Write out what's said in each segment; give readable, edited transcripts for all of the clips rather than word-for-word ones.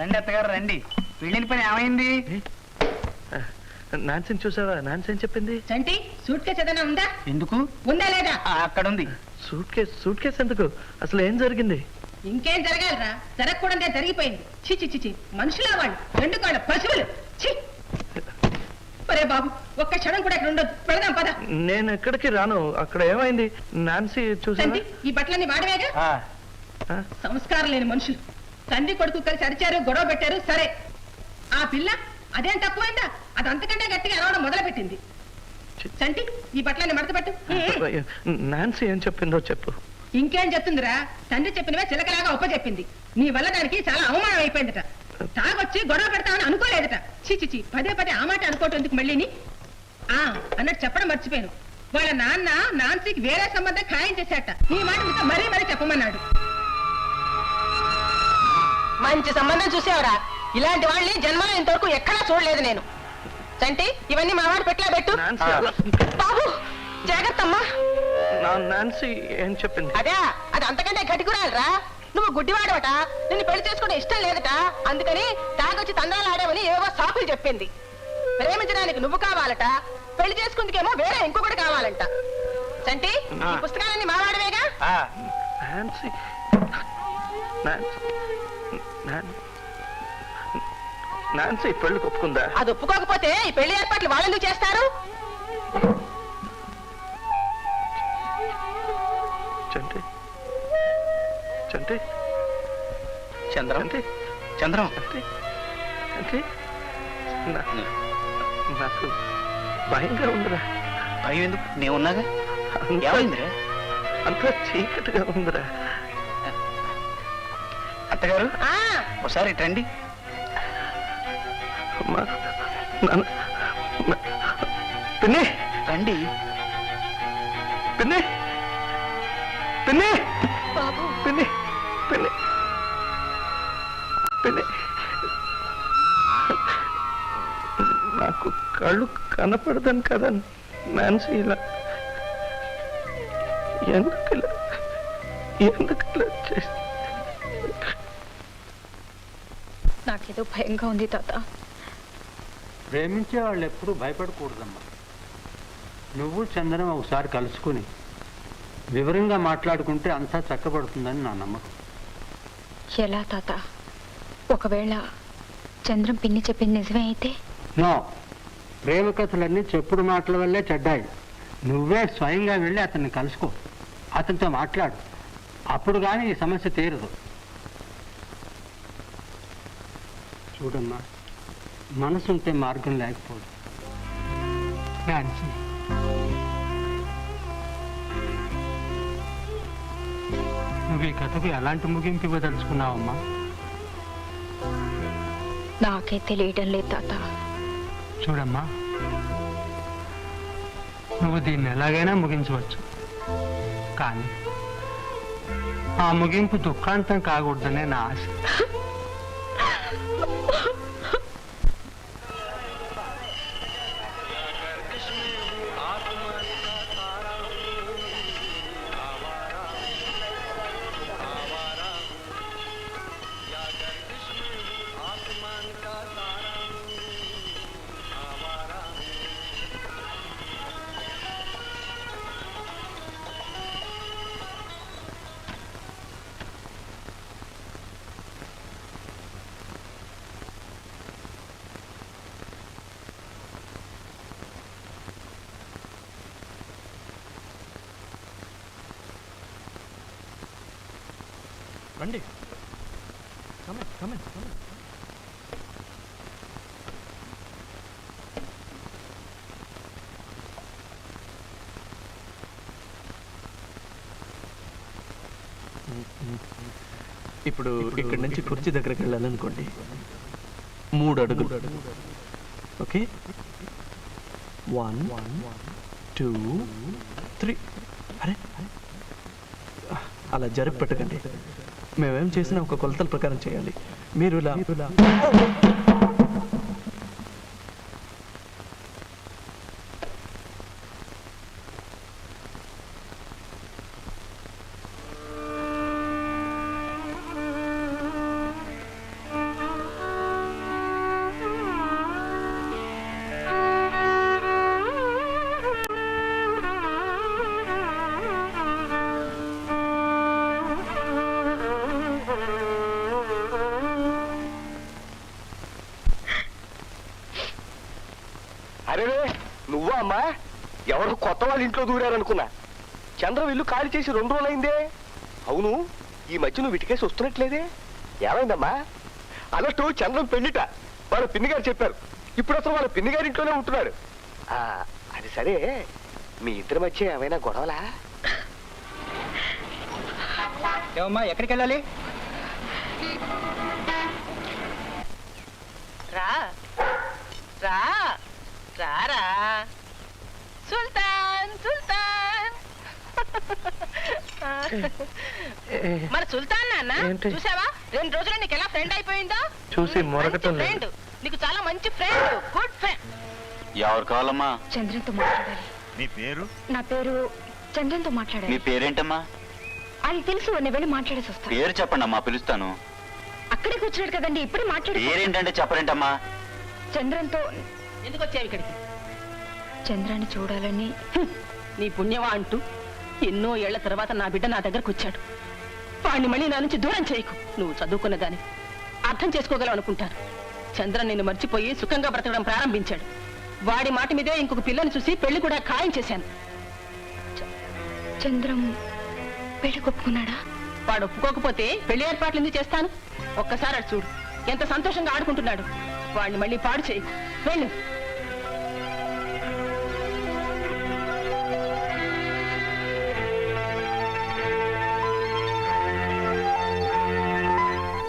రండి అత్తగారు రండి. వెళ్ళిన పని ఏమైంది? నాన్సీని చూసావా? నాన్సీ ఏం చెప్పింది? చంటి సూట్ కేసు ఏదైనా ఉందా? ఎందుకు? ఉందా లేదా? అక్కడ ఉంది. సూట్ కేసు ఎందుకు? అసలు ఏం జరిగింది? ఇంకేం జరగాలరా? జరగకూడదే జరిగిపోయింది. చిచి చిచి మనుషులా వాళ్ళు, రెండు కాళ్ళ పశువులు. చి ఒరే బాబు, ఒక్క క్షణం కూడా ఇక్కడ ఉండదు. పెడదాం పద. నేను ఎక్కడికి రాను. అక్కడ ఏమైంది? నాన్సీ చూసా? ఈ బట్టలన్నీ వాడవేగా? సంస్కారం లేని మనుషులు తండ్రి కొడుకు కలిసి అరిచారు, గొడవ పెట్టారు. సరే, ఆ పిల్ల అదేం తక్కువైందా? అది అంతకంటే గట్టిగా అరవడం మొదలు పెట్టింది. చంటి, ఈ బట్టలన్నీ మడత పెట్టు. నాన్సీ ఏం చెప్పిందో చెప్పు. ఇంకేం చెప్తుందిరా? తండ్రి చెప్పినవే చిలకలాగా ఒప్పచెప్పింది. నీ వల్ల దానికి చాలా అవమానం అయిపోయిందట. తాగొచ్చి గొడవ పెడతామని అనుకోలేదట. చిచి పదే పదే ఆ మాట అనుకోవటం ఎందుకు మళ్ళీని? అన్నట్టు చెప్పడం మర్చిపోయాను. వాళ్ళ నాన్న నాన్సీకి వేరే సంబంధం ఖాయం చేశాట. నీ మాట మీతో మరీ మరీ చెప్పమన్నాడు. మంచి సంబంధం చూసేవరా? ఇలాంటి వాళ్ళని జన్మలో ఇంతవరకు ఎక్కడా చూడలేదు నేను. చంటి, ఇవన్నీ మా వాడు పెట్టలా పెట్టు. బాబు జాగ్రత్త అమ్మా. నాన్సీ ఏం చెప్పింది? అదే, అది అంతకంటే గట్టికురాలరా. నువ్వు గుడ్డివాడవట, నిన్ను పెళ్లి చేసుకునే ఇష్టం లేదట. అందుకని తాగొచ్చి తందాలు ఆడావని ఏవో సాకులు చెప్పింది. ప్రేమించడానికి నువ్వు కావాలట, పెళ్లి చేసుకుందుకేమో వేరే ఇంకొకటి కావాలంట. చంటి, ఈ పుస్తకాలన్నీ మావాడవేగా? నాన్సీ పెళ్లికి ఒప్పుకుందా? అది ఒప్పుకోకపోతే ఈ పెళ్లి ఏర్పాట్లు వాళ్ళెందుకు చేస్తారు? చంటి చంటి చంద్రం చంద్రం నాకు భయంగా ఉందిరా. భయం ఎందుకు? నేనున్నాగా. ఏమైందిరా? అంతా చీకటిగా ఉందిరా. అత్తగారు ఒకసారి రండి. పిన్ని రండి. పిన్ని పిన్ని పిన్ని పిన్ని పిన్ని నాకు కళ్ళు కనపడదని కదా నాన్సీ ఇలా ఎందుకు చేసి? నాకేదో భయంగా ఉంది తాత. ప్రేమించే వాళ్ళు ఎప్పుడూ భయపడకూడదమ్మా. నువ్వు చందనం ఒకసారి కలుసుకుని వివరంగా మాట్లాడుకుంటే అంతా చక్కబడుతుందని నా నమ్మకం. ఎలా తాత? ఒకవేళ చంద్రం పిన్ని చెప్పింది నిజమే అయితే? నో, ప్రేమ కథలన్నీ చెప్పుడు మాటల వల్లే చెడ్డాయి. నువ్వే స్వయంగా వెళ్ళి అతన్ని కలుసుకో, అతనితో మాట్లాడు. అప్పుడు కానీ ఈ సమస్య తీరదు. చూడమ్మా, మనసుంటే మార్గం లేకపోదు. నువ్వు ఈ కథకు ఎలాంటి ముగింపు ఇవ్వదలుచుకున్నావమ్మా? నాకే తెలియడం లేదు తాత. చూడమ్మా, నువ్వు దీన్ని ఎలాగైనా ముగించవచ్చు, కానీ ఆ ముగింపు దుఃఖాంతం కాకూడదనే నా ఆశ. రండి. ఇప్పుడు ఇక్కడి నుంచి కుర్చీ దగ్గరికి వెళ్ళాలనుకోండి. 3 అడుగులు. ఓకే, 1 2 3. అరే అలా జరిపి పెట్టకండి. మేమేం చేసినా ఒక కొలతల ప్రకారం చేయాలి. మీరు ఇలా అరే నువ్వా అమ్మా? ఎవరు కొత్త వాళ్ళ ఇంట్లో దూరారనుకున్నా. చంద్రం ఇల్లు ఖాళీ చేసి 2 రోజులైందే. అవును, ఈ మధ్య నువ్వు ఇటుకేసి వస్తున్నట్లేదే, ఏమైందమ్మా? అన్నట్టు చంద్రం పెళ్లిట వాళ్ళ పిన్ని గారు చెప్పారు. ఇప్పుడు అసలు వాళ్ళ పిన్ని గారి ఇంట్లోనే ఉంటున్నాడు. అది సరే, మీ ఇద్దరి మధ్య ఏమైనా గొడవలా? ఏమమ్మా ఎక్కడికి వెళ్ళాలి? రా రా రారా సుల్తాన్ సుల్తాన్. మన సుల్తాన్ నాన్న చూసావా, 2 రోజులు నీకు ఎలా ఫ్రెండ్ అయిపోయిందో. చూసి మొరగటం లేదు. ఫ్రెండ్, నీకు చాలా మంచి ఫ్రెండ్, గుడ్ ఫ్రెండ్. ఎవరు కావాలమ్మా? చంద్రంతో మాట్లాడాలి. నీ పేరు? నా పేరు చంద్రంతో నీ మాట్లాడాలి. పేరేంటమ్మా? అది తెలుసు, నేను వెళ్ళి మాట్లాడేసి వస్తాను. పేరు చెప్పండి అమ్మా, పిలుస్తాను. అక్కడే కూర్చున్నాడు కదండి, ఇప్పుడే మాట్లాడు. పేరేంటంటే చెప్పరేంటమ్మా? చంద్రంతో. ఎందుకు వచ్చావు ఇక్కడికి? చంద్రాన్ని చూడాలని. నీ పుణ్యమా అంటూ ఎన్నో ఏళ్ల తర్వాత నా బిడ్డ నా దగ్గరకు వచ్చాడు. వాడిని మళ్ళీ నా నుంచి దూరం చేయకు. నువ్వు చదువుకున్నదాన్ని అర్థం చేసుకోగలవు అనుకుంటాను. చంద్రన్ నిన్ను మర్చిపోయి సుఖంగా బ్రతకడం ప్రారంభించాడు. వాడి మాట మీదే ఇంకొక పిల్లని చూసి పెళ్లి కూడా ఖాయం చేశాను. చంద్రం పెళ్లి ఒప్పుకున్నాడా? వాడు ఒప్పుకోకపోతే పెళ్లి ఏర్పాట్లు ఎందుకు చేస్తాను? ఒక్కసారి అటు చూడు, ఎంత సంతోషంగా ఆడుకుంటున్నాడు. వాడిని మళ్ళీ పాడు చేయకు, వెళ్ళు.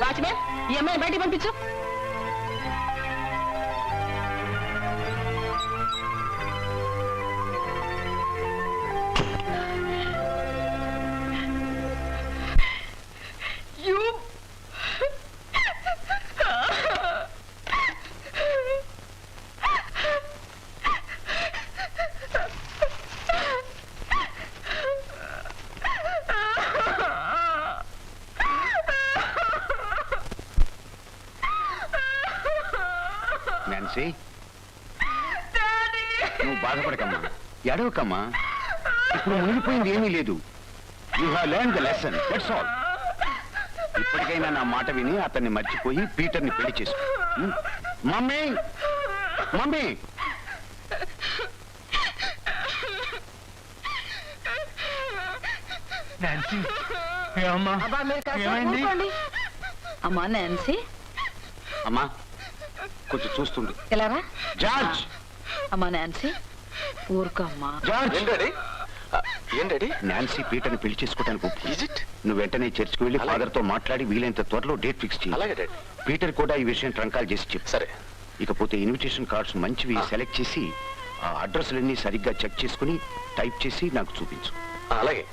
వాచ్మెన్, ఈ అమ్మాయిని బయటికి పంపించు. నాన్సీ, నువ్వు బాధపడకమ్మా, ఎడవకమ్మా. ఇప్పుడు మునిగిపోయింది ఏమీ లేదు. You have learn the lesson, that's all. ఇప్పటికైనా నా మాట విని అతన్ని మర్చిపోయి పీటర్ని పెళ్లి చేసుకో. Mummy, mummy. అమ్మా నాన్సీ, అమ్మా కొంచెం చూస్తుండు. ఎలారా? జార్జ్, అమ్మా నాన్సీ, ఊరుకో అమ్మా. జార్జ్. ఏంటండి? నాన్సీ పీటర్ని పెళ్లి చేసుకోవడానికి Is it? నువ్వు వెంటనే చర్చికి వెళ్ళి అలాగే. ఫాదర్ తో మాట్లాడి వీలైనంత త్వరలో డేట్ ఫిక్స్ చేయి. అలాగే డాడీ. పీటర్ కూడా ఈ విషయం ట్రంకాల్ చేసి చెప్పు. సరే. ఇకపోతే ఇన్విటేషన్ కార్డ్స్ మంచివి సెలెక్ట్ చేసి ఆ అడ్రస్లన్నీ సరిగ్గా చెక్ చేసుకుని టైప్ చేసి నాకు చూపించు. అలాగే.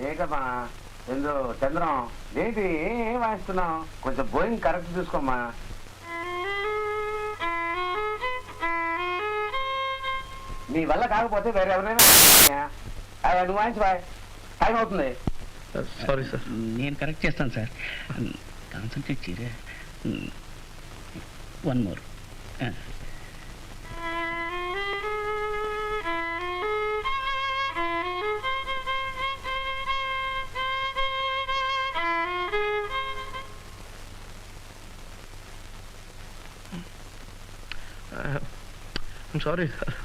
ఏకమ్మా ఎందు చంద్రం, ఏంటి ఏం వాయిస్తున్నావు? కొంచెం బోయింగ్ కరెక్ట్ చూసుకోమ్మా. నీ వల్ల కాకపోతే వేరే ఎవరైనా నువ్వు వాయించి బాయ్, టైం అవుతుంది. Sorry sir. నేను కరెక్ట్ చేస్తాను సార్. కాన్సన్ట్రేట్ చేయరే. 1 more. Sorry sir.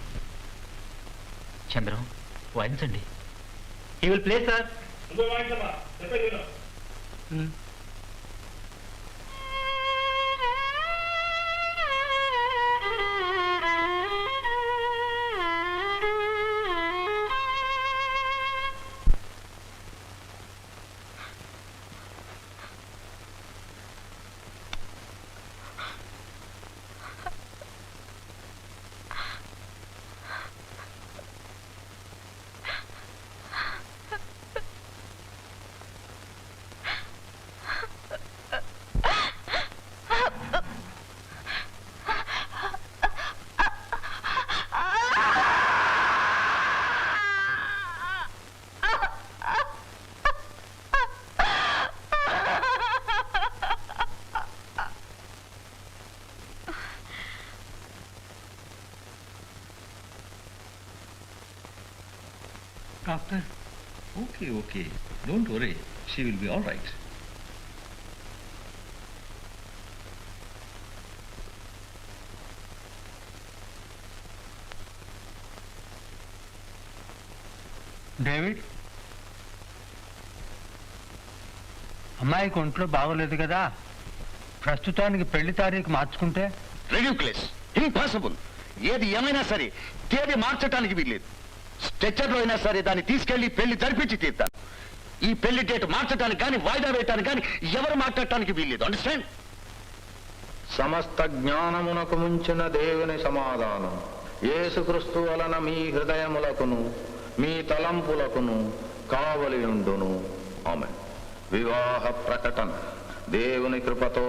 చంద్రం, వాయించండి. He will play sir. Doctor, Okay, okay. Don't worry. She will be all right. David, అమ్మాయికి ఒంట్లో బాగోలేదు కదా, ప్రస్తుతానికి పెళ్లి తారీఖు మార్చుకుంటే? Ridiculous, impossible. ఏది ఏమైనా సరే తేదీ మార్చడానికి వీల్లేదు. స్ట్రెచ్చర్లో అయినా సరే దాన్ని తీసుకెళ్లి పెళ్లి జరిపించి తీస్తాను. ఈ పెళ్లి డేట్ మార్చడానికి కానీ వాయిదా వేయటానికి కానీ ఎవరు మాట్లాడటానికి వీల్లేదు. అండర్స్టాండ్? సమస్త జ్ఞానమునకు ముంచిన దేవుని సమాధానం యేసుక్రీస్తు వలన మీ హృదయములకును మీ తలంపులకును కావలియుండును. ఆమె. వివాహ ప్రకటన. దేవుని కృపతో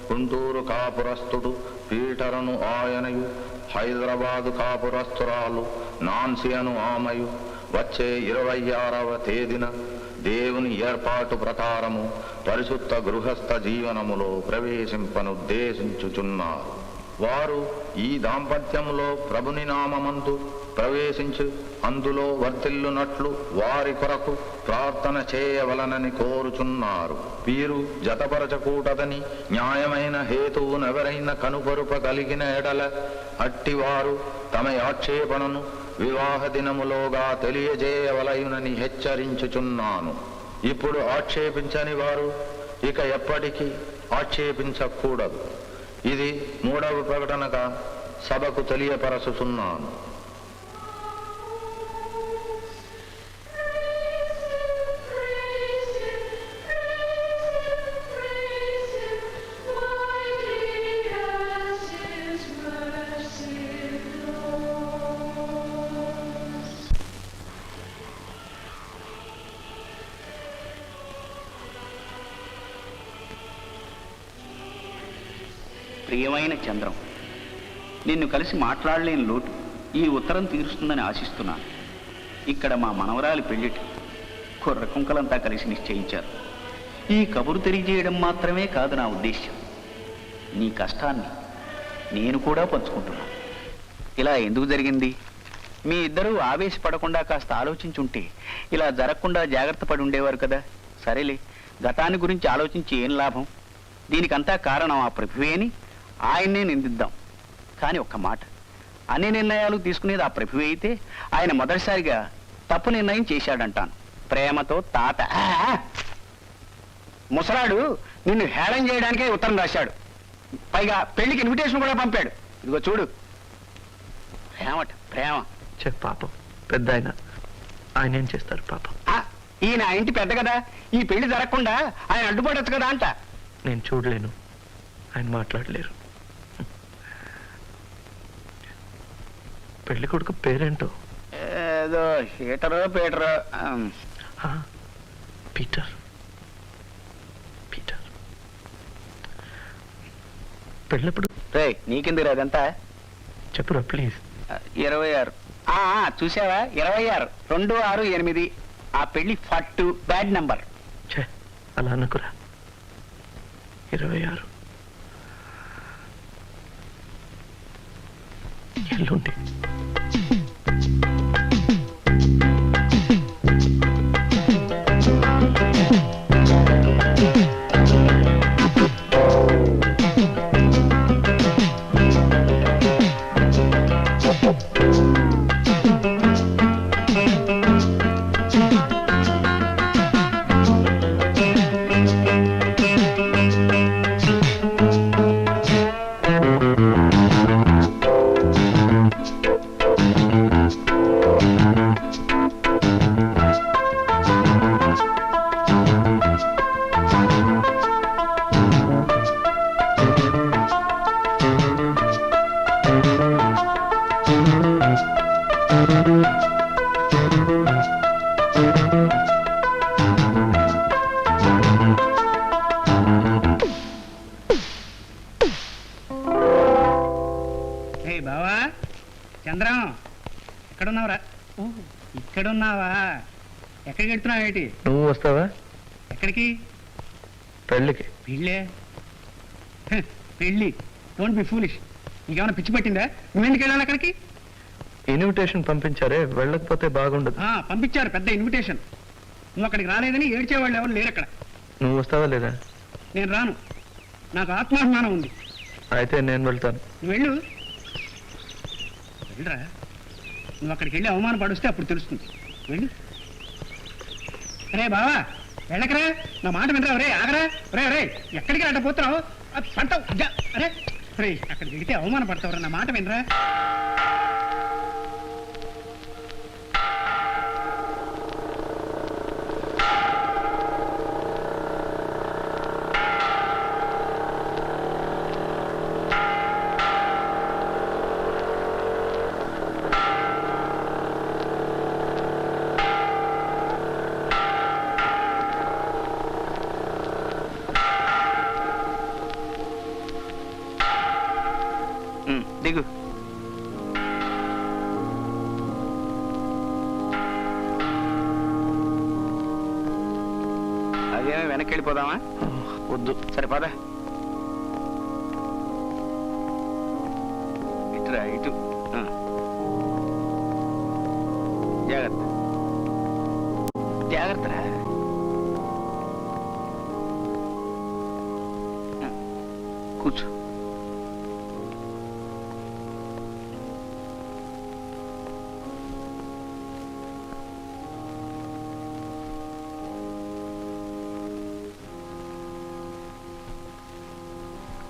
గుంటూరు కాపురస్తుడు పీటరును ఆయనయు, హైదరాబాదు కాపురస్తురాలు నాన్సీ అను ఆమెయు వచ్చే 26వ తేదీన దేవుని ఏర్పాటు ప్రకారము పరిశుద్ధ గృహస్థ జీవనములో ప్రవేశింపనుద్దేశించుచున్నారు. వారు ఈ దాంపత్యములో ప్రభుని నామమందు ప్రవేశించి అందులో వర్ధిల్లునట్లు వారి కొరకు ప్రార్థన చేయవలనని కోరుచున్నారు. వీరు జతపరచకూడదని న్యాయమైన హేతువునెవరైనా కనుపరుపగలిగిన ఎడల అట్టివారు తమ ఆక్షేపణను వివాహ దినములోగా తెలియజేయవలయునని హెచ్చరించుచున్నాను. ఇప్పుడు ఆక్షేపించని వారు ఇక ఎప్పటికీ ఆక్షేపించకూడదు. ఇది 3వ ప్రకటనగా సభకు తెలియపరచుచున్నాను. ప్రియమైన చంద్రం, నిన్ను కలిసి మాట్లాడలేని లోటు ఈ ఉత్తరం తీరుస్తుందని ఆశిస్తున్నాను. ఇక్కడ మా మనవరాలి పెళ్లిటి కుర్ర కుంకలంతా కలిసి నిశ్చయించారు. ఈ కబురు తెలియజేయడం మాత్రమే కాదు నా ఉద్దేశ్యం. నీ కష్టాన్ని నేను కూడా పంచుకుంటున్నాను. ఇలా ఎందుకు జరిగింది? మీ ఇద్దరూ ఆవేశపడకుండా కాస్త ఆలోచించుంటే ఇలా జరగకుండా జాగ్రత్త పడి ఉండేవారు కదా. సరేలే, గతాన్ని గురించి ఆలోచించి ఏం లాభం? దీనికంతా కారణం ఆ ప్రభువేని ఆయన్నే నిందిద్దాం. కానీ ఒక్క మాట, అన్ని నిర్ణయాలు తీసుకునేది ఆ ప్రభువే అయితే ఆయన మొదటిసారిగా తప్పు నిర్ణయం చేశాడంటాను. ప్రేమతో తాత ముసలాడు నిన్ను హేళన చేయడానికే ఉత్తరం రాశాడు. పైగా పెళ్లికి ఇన్విటేషన్ కూడా పంపాడు. ఇదిగో చూడు. ప్రేమట ప్రేమ. పాపం పెద్ద ఆయన ఏం చేస్తారు పాపం? ఈయన ఆ ఇంటి పెద్ద కదా, ఈ పెళ్లి జరగకుండా ఆయన అడ్డుపడచ్చు కదా అంట. నేను చూడలేను, ఆయన మాట్లాడలేరు. పెళ్లి కొడుకు పేరేంటో? ఏదో హీటరో పీటరో. పీటర్. పీటర్. పెళ్ళప్పుడు నీకెందుకు అదంతా? చెప్పురా ప్లీజ్. 26. చూసావా, 26, 268. ఆ పెళ్లి ఫట్టు, బ్యాడ్ నంబర్. అలా అనుకురా. 26 ఎల్లుండి. బావా చంద్రం, ఎక్కడున్నావురా? ఇక్కడున్నావా? ఎక్కడికి వెళ్తున్నావు? ఏంటి నువ్వు వస్తావా? ఎక్కడికి? పెళ్ళికి. పెళ్ళే? పెళ్ళి? Don't be foolish. నీకేమైనా పిచ్చి పట్టిందా? నువ్వెందుకు వెళ్ళాలి అక్కడికి? ఇన్విటేషన్ పంపించారే, వెళ్ళకపోతే బాగుండదు. పంపించారు, పెద్ద ఇన్విటేషన్. నువ్వు అక్కడికి రాలేదని ఏడ్చేవాళ్ళు ఎవరు లేరు అక్కడ. నువ్వు వస్తావా లేదా? నేను రాను, నాకు ఆత్మాభిమానం ఉంది. అయితే నేను వెళ్తాను. నువ్వు వెళ్ళు, వెళ్ళరా. నువ్వు అక్కడికి వెళ్ళి అవమానపడిస్తే అప్పుడు తెలుస్తుంది. వెళ్ళు. అరే బావా వెళ్ళకరా, నా మాట వినరా. రే ఆగరా, రే ఎక్కడికి అడ్డపోతున్నావు? పడతావు. అరే రే, అక్కడ దిగితే అవమానపడతావురా, నా మాట వినరా. దిగు. అదేమో వెనక్కి వెళ్ళిపోదామా? వద్దు. సరే పద. ఇటురా, ఇటు. జాగ్రత్త, జాగ్రత్తరా. కూర్చో.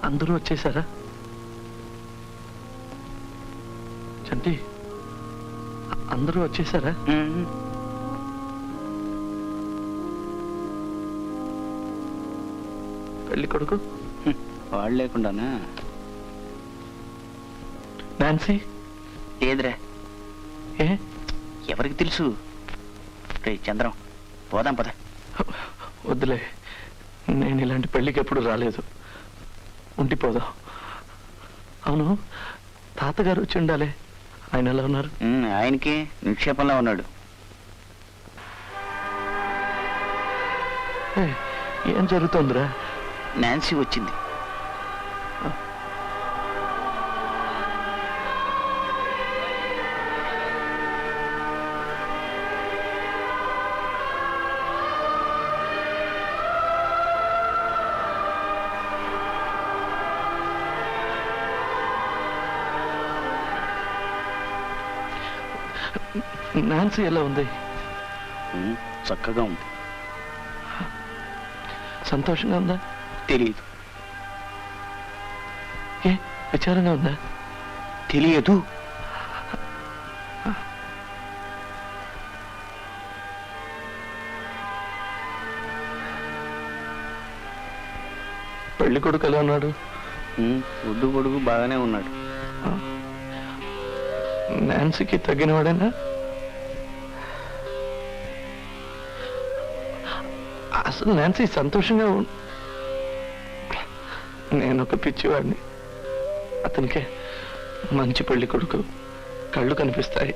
అందరూ వచ్చేసారా? చంటి, అందరూ వచ్చేసారా? పెళ్లి కొడుకు వాళ్ళు లేకుండానా? నాన్సీ ఏదిరా? ఏ ఎవరికి తెలుసు? రే చంద్రం, పోదాం పద. వద్దులే, నేను ఇలాంటి పెళ్లికి ఎప్పుడు రాలేదు. ఉండిపోదాం. అవును, తాతగారు వచ్చి ఉండాలి. ఆయన ఎలా ఉన్నారు? ఆయనకి నిక్షేపంలో ఉన్నాడు. ఏం జరుగుతోందిరా? నాన్సీ వచ్చింది. నాన్సీ ఎలా ఉంది? చక్కగా ఉంది. సంతోషంగా ఉందా? తెలియదు. ఏ విచారంగా ఉందా? తెలియదు. పెళ్లి కొడుకు ఎలా ఉన్నాడు? ఒడ్డు పొడుగు బాగానే ఉన్నాడు. నాన్సీకి తగ్గినవాడేనా? అసలు నాన్సీ సంతోషంగా నేను ఒక పిచ్చివాడిని. అతనికే మంచి పెళ్లి కొడుకు, కళ్ళు కనిపిస్తాయి.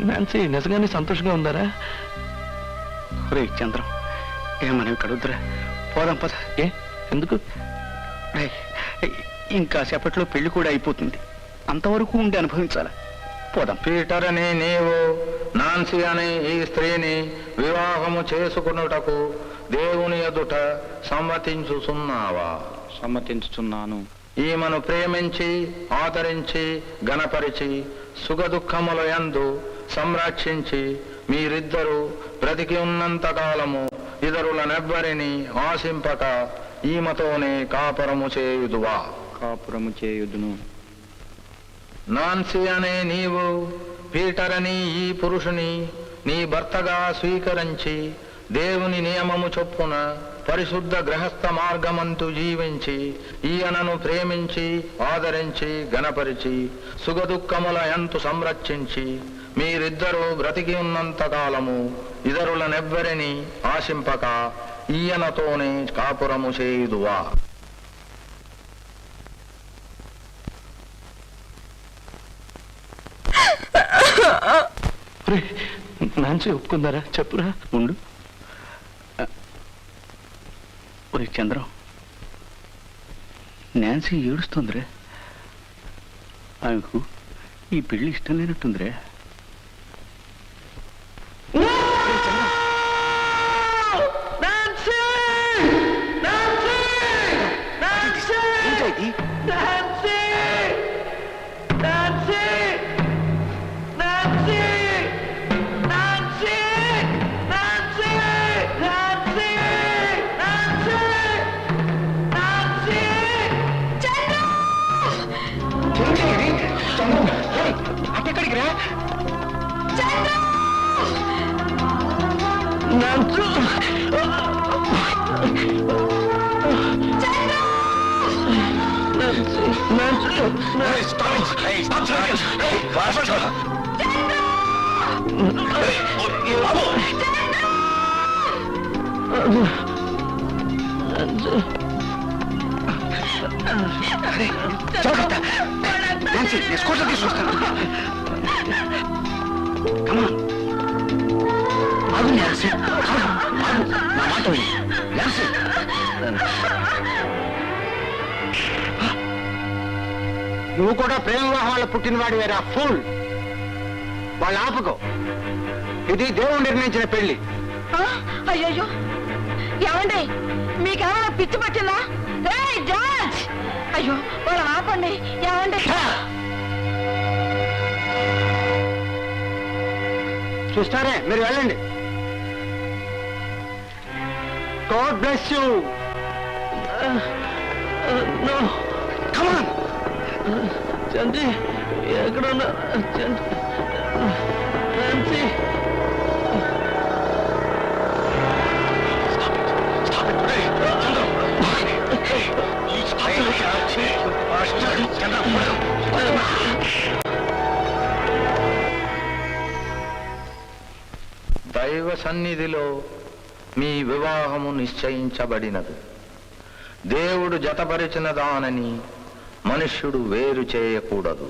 నాన్సీ నిజంగానే సంతోషంగా ఉందారా? రే చంద్రం, ఏమనేవి కడుగుతురా. పోదాం పద. ఏ ఎందుకు? ఇంకా సేపట్లో పెళ్లి కూడా అయిపోతుంది. అంతవరకు ఉండి అనుభవించాలా? పోదాం. పీటర్ అని నీవు నాన్సీ అనే ఈ స్త్రీని వివాహము చేసుకున్నటకు దేవుని ఎదుట సమ్మతించుచున్నావా? సమ్మతించుచున్నాను. ఈమెను ప్రేమించి ఆదరించి గణపరిచి సుఖదుఖముల యందు సంరక్షించి మీరిద్దరూ బ్రతికి ఉన్నంత కాలము ఇతరులనెవ్వరిని ఆశింపక ఈమెతోనే కాపురము చేయుదువా? కాపురము చేయుదును. నాన్సీ అనే నీవు పీటర్ అని ఈ పురుషుని నీ భర్తగా స్వీకరించి దేవుని నియమము చొప్పున పరిశుద్ధ గృహస్థ మార్గమంతు జీవించి ఈయనను ప్రేమించి ఆదరించి గణపరిచి సుఖదుఖముల యందు సంరక్షించి మీరిద్దరూ బ్రతికి ఉన్నంత కాలము ఇతరులనెవ్వరిని ఆశింపక ఈయనతోనే కాపురము చేయుదువా? నాన్సీ ఒప్పుకుందారా? చెప్పురా. ఉండు. ఒరే చంద్రం, నాన్సీ ఏడుస్తుందిరే. ఆమెకు ఈ పెళ్లి ఇష్టం లేనట్టుందిరే. స్కూటర్ తీసుకొస్తాను. నా మాట విని నాన్సీ. నువ్వు కూడా ప్రేమ వివాహం వల్ల పుట్టినవాడి వేరా ఫూల్. వాళ్ళు ఆపుకో. ఇది దేవుడు నిర్ణయించిన పెళ్లి. అయ్యో ఏమండి మీకేమైనా పిచ్చి పట్టిందా? జార్జ్ అయ్యో వాళ్ళు ఆపండి. ఏమండి చూస్తారే, మీరు వెళ్ళండి. God bless you. చంద్రి ఎక్కడున్నా? నాన్సీ దైవ సన్నిధిలో మీ వివాహము నిశ్చయించబడినది. దేవుడు జతపరిచిన దానని మనుష్యుడు వేరు చేయకూడదు.